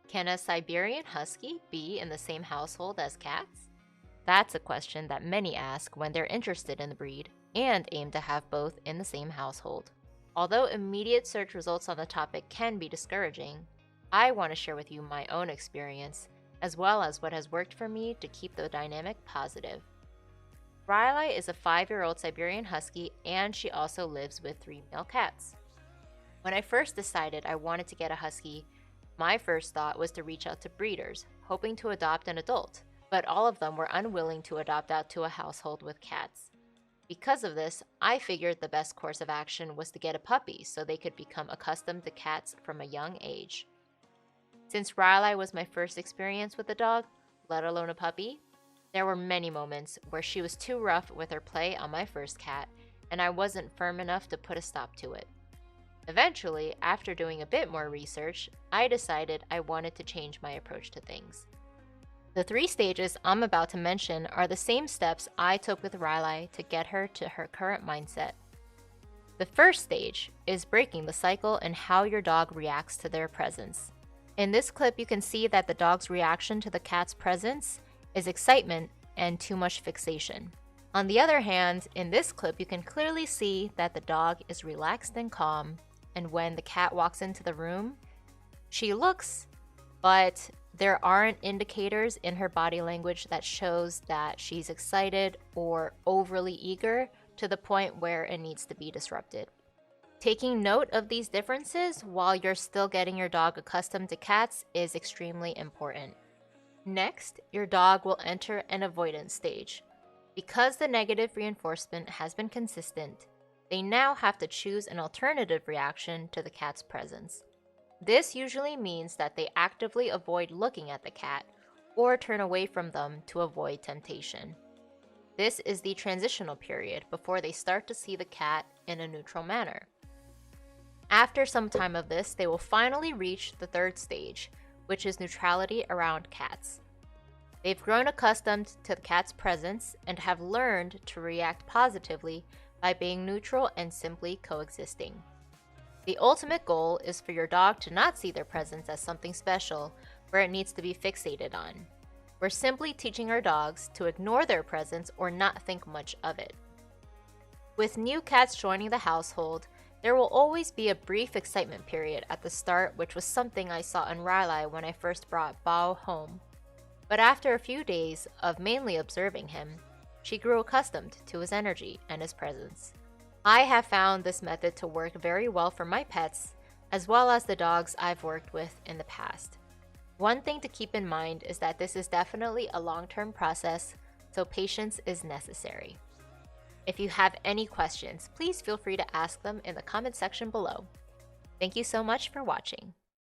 Can a Siberian Husky be in the same household as cats? That's a question that many ask when they're interested in the breed and aim to have both in the same household. Although immediate search results on the topic can be discouraging, I want to share with you my own experience, as well as what has worked for me to keep the dynamic positive. Rylai is a 5-year-old Siberian Husky, and she also lives with 3 male cats. When I first decided I wanted to get a Husky, my first thought was to reach out to breeders, hoping to adopt an adult, but all of them were unwilling to adopt out to a household with cats. Because of this, I figured the best course of action was to get a puppy so they could become accustomed to cats from a young age. Since Rylai was my first experience with a dog, let alone a puppy, there were many moments where she was too rough with her play on my first cat, and I wasn't firm enough to put a stop to it. Eventually, after doing a bit more research, I decided I wanted to change my approach to things. The 3 stages I'm about to mention are the same steps I took with Rylai to get her to her current mindset. The first stage is breaking the cycle and how your dog reacts to their presence. In this clip, you can see that the dog's reaction to the cat's presence is excitement and too much fixation. On the other hand, in this clip, you can clearly see that the dog is relaxed and calm, and when the cat walks into the room, she looks, but there aren't indicators in her body language that shows that she's excited or overly eager to the point where it needs to be disrupted. Taking note of these differences while you're still getting your dog accustomed to cats is extremely important. Next, your dog will enter an avoidance stage. Because the negative reinforcement has been consistent, they now have to choose an alternative reaction to the cat's presence. This usually means that they actively avoid looking at the cat or turn away from them to avoid temptation. This is the transitional period before they start to see the cat in a neutral manner. After some time of this, they will finally reach the third stage, which is neutrality around cats. They've grown accustomed to the cat's presence and have learned to react positively by being neutral and simply coexisting. The ultimate goal is for your dog to not see their presence as something special where it needs to be fixated on. We're simply teaching our dogs to ignore their presence or not think much of it. With new cats joining the household, there will always be a brief excitement period at the start, which was something I saw in Rylai when I first brought Bao home. But after a few days of mainly observing him, she grew accustomed to his energy and his presence. I have found this method to work very well for my pets, as well as the dogs I've worked with in the past. One thing to keep in mind is that this is definitely a long-term process, so patience is necessary. If you have any questions, please feel free to ask them in the comment section below. Thank you so much for watching.